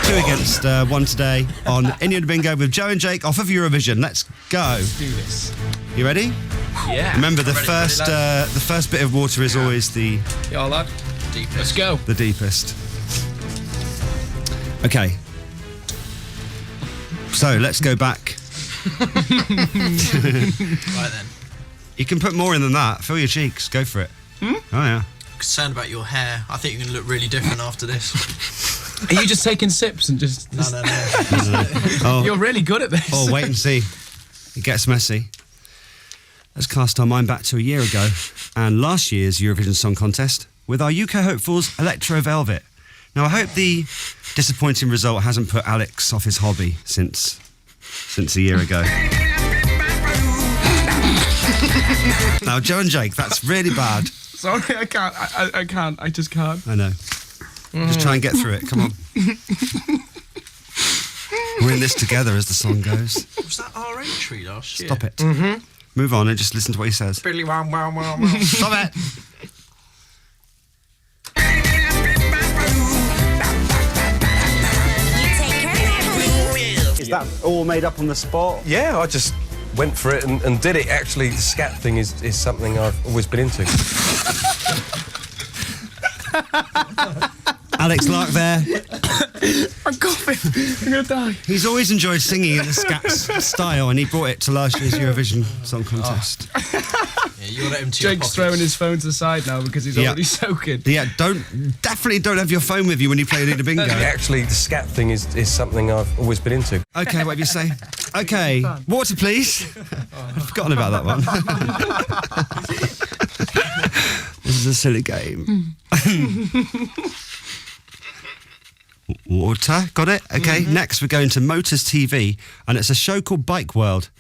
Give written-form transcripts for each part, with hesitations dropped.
2 against 1 today on Innuendo Bingo with Joe and Jake off of Eurovision. Let's go. Let's do this. You ready? Yeah. Remember, the first bit of water is always the... Yeah, lad. Deepest. Let's go. The deepest. Okay. So, let's go back. Right then. You can put more in than that. Fill your cheeks. Go for it. Oh, yeah. Concerned about your hair. I think you're going to look really different after this. Are you just taking sips and just... No. Oh. You're really good at this. Oh, wait and see. It gets messy. Let's cast our mind back to a year ago and last year's Eurovision Song Contest with our UK hopefuls, Electro Velvet. Now, I hope the disappointing result hasn't put Alex off his hobby since a year ago. Now, Joe and Jake, that's really bad. Sorry, I can't. I can't. I just can't. I know. Just try and get through it. Come on. We're in this together, as the song goes. Was that our entry last year? Stop it. Move on and just listen to what he says. Billy wow. Stop it. Is that all made up on the spot? Yeah, I just went for it and did it. Actually, the scat thing is something I've always been into. Alex Lark there. I'm coughing. I'm going to die. He's always enjoyed singing in the scat style, and he brought it to last year's Eurovision Song Contest. Yeah, you let him to your Jake's pockets. throwing his phone to the side now because he's already soaking. Yeah, definitely don't have your phone with you when you play Innuendo Bingo. Actually, the scat thing is something I've always been into. Okay, whatever you say. Okay, water please. I've forgotten about that one. This is a silly game. Water, got it? Okay, next we're going to Motors TV, and it's a show called Bike World.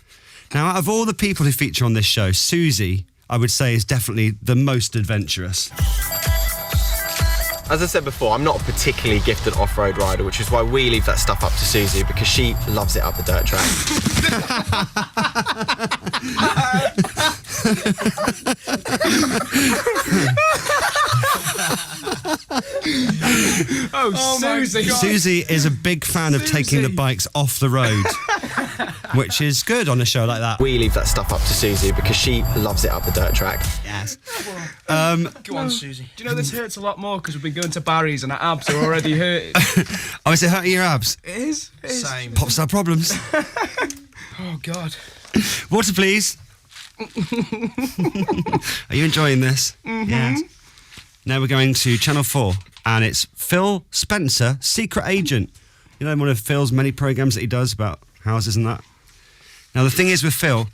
Now, out of all the people who feature on this show, Susie, I would say, is definitely the most adventurous. As I said before, I'm not a particularly gifted off-road rider, which is why we leave that stuff up to Susie, because she loves it up the dirt track. Oh, Susie. Susie is a big fan of taking the bikes off the road, which is good on a show like that. We leave that stuff up to Susie, because she loves it up the dirt track. Yes. Go on, Susie. Do you know this hurts a lot more because we've been going to Barry's and our abs are already hurting? Oh, is it hurting your abs? It is. Same. Pop star problems. Oh, God. Water, please. Are you enjoying this? Yes. Now we're going to Channel 4, and it's Phil Spencer, Secret Agent. You know, one of Phil's many programmes that he does about houses and that. Now, the thing is with Phil,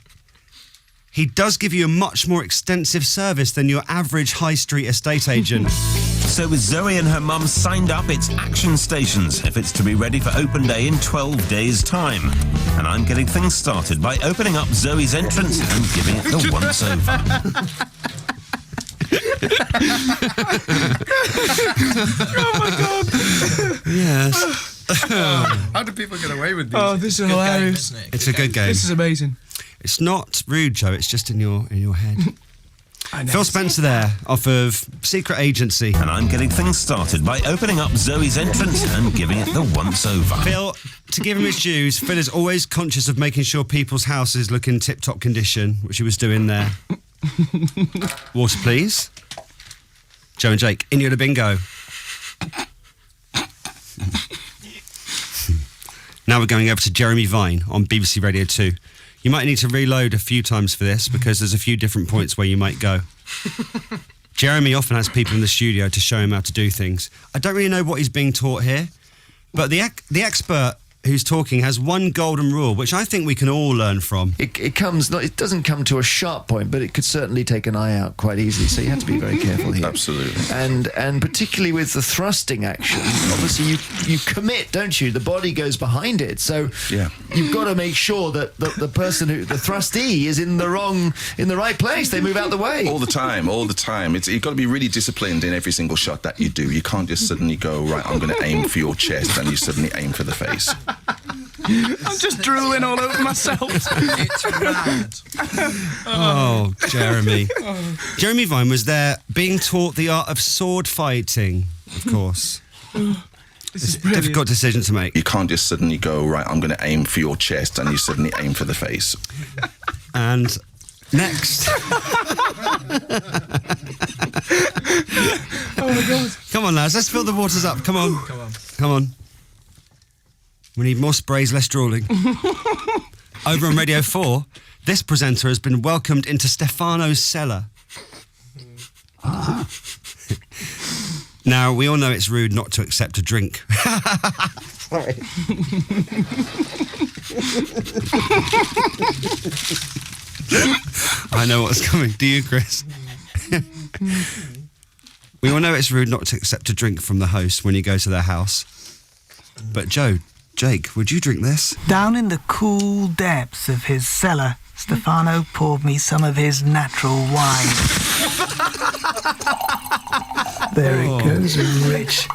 he does give you a much more extensive service than your average high street estate agent. So with Zoe and her mum signed up, it's action stations if it's to be ready for open day in 12 days' time. And I'm getting things started by opening up Zoe's entrance and giving it the once-over. Oh, my God. Yes. How do people get away with these? Oh, this is hilarious. Game, isn't it? It's a good game. This is amazing. It's not rude, Joe. It's just in your head. I know. Phil Spencer there, off of Secret Agency. And I'm getting things started by opening up Zoe's entrance and giving it the once-over. Phil, to give him his dues, Phil is always conscious of making sure people's houses look in tip-top condition, which he was doing there. Water, please. Joe and Jake, Innuendo Bingo. Now we're going over to Jeremy Vine on BBC Radio 2. You might need to reload a few times for this because there's a few different points where you might go. Jeremy often has people in the studio to show him how to do things. I don't really know what he's being taught here, but the expert who's talking has one golden rule, which I think we can all learn from. It doesn't come to a sharp point, but it could certainly take an eye out quite easily. So you have to be very careful here. Absolutely. And particularly with the thrusting action, obviously you commit, don't you? The body goes behind it, so you've got to make sure that the person the thrustee is in the right place. They move out the way all the time. You've got to be really disciplined in every single shot that you do. You can't just suddenly go, right, I'm going to aim for your chest, and you suddenly aim for the face. I'm just drooling all over myself. It's mad. Oh, Jeremy. Jeremy Vine was there being taught the art of sword fighting, of course. It's a difficult decision to make. You can't just suddenly go, right, I'm going to aim for your chest, and you suddenly aim for the face. And next. Oh my God. Come on, lads, let's fill the waters up. Come on. Come on. We need more sprays, less drawling. Over on Radio 4, this presenter has been welcomed into Stefano's cellar. Now, we all know it's rude not to accept a drink. Sorry. I know what's coming. Do you, Chris? We all know it's rude not to accept a drink from the host when you go to their house. But Jake, would you drink this? Down in the cool depths of his cellar, Stefano poured me some of his natural wine. There it goes, a rich,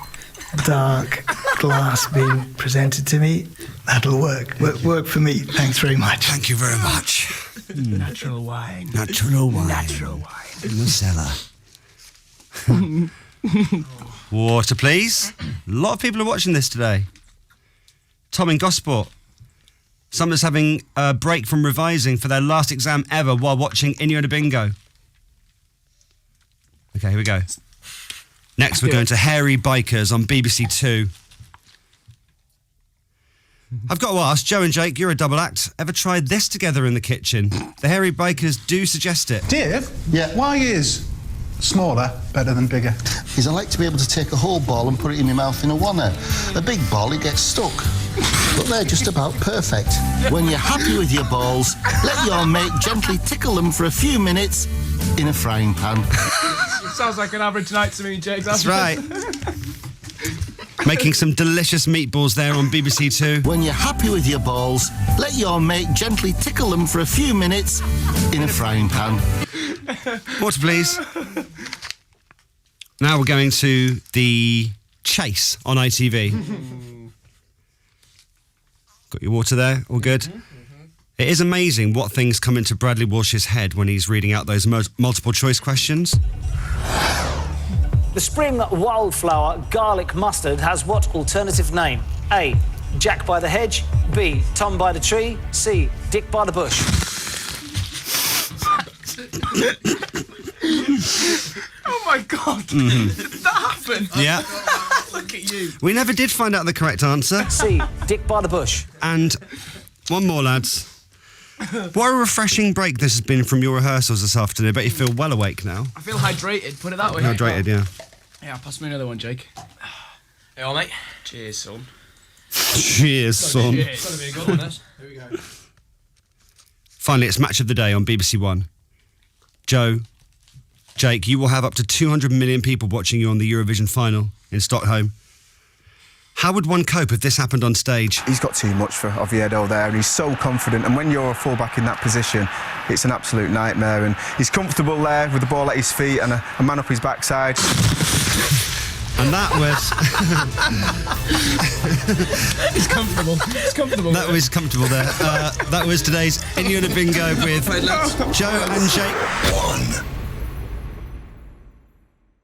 dark glass being presented to me. That'll work. Work for me. Thanks very much. Thank you very much. Natural wine. Natural wine. Natural wine. In the cellar. Water, please. A lot of people are watching this today. Tom in Gosport. Someone's having a break from revising for their last exam ever while watching Innuendo Bingo. Okay, here we go. Next, we're going to Hairy Bikers on BBC Two. I've got to ask, Joe and Jake, you're a double act. Ever tried this together in the kitchen? The Hairy Bikers do suggest it. Dave? Yeah. Why is smaller better than bigger? Is I like to be able to take a whole ball and put it in my mouth in a oneer. A big ball, it gets stuck. But they're just about perfect. When you're happy with your balls, let your mate gently tickle them for a few minutes in a frying pan. Sounds like an average night to me, Jake. That's right. Making some delicious meatballs there on BBC Two. When you're happy with your balls, let your mate gently tickle them for a few minutes in a frying pan. Water, please. Now we're going to The Chase on ITV. Got your water there? All good? It is amazing what things come into Bradley Walsh's head when he's reading out those multiple choice questions. The spring wildflower garlic mustard has what alternative name? A. Jack by the hedge. B. Tom by the tree. C. Dick by the bush. Oh my God. Did that happen? Yeah. Look at you. We never did find out the correct answer. C. Dick by the bush. And one more, lads. What a refreshing break this has been from your rehearsals this afternoon. I bet you feel well awake now. I feel hydrated, put it that way. Hydrated, yeah. Yeah, pass me another one, Jake. Hey, all mate. Cheers, son. Cheers, son. It's got to be a good one, this. Here we go. Finally, it's Match of the Day on BBC One. Joe, Jake, you will have up to 200 million people watching you on the Eurovision final in Stockholm. How would one cope if this happened on stage? He's got too much for Oviedo there, and he's so confident. And when you're a fullback in that position, it's an absolute nightmare. And he's comfortable there with the ball at his feet and a man up his backside. And that was... It's comfortable. It's comfortable. That was comfortable there. That was today's Innuendo Bingo with Joe and Jake. 1.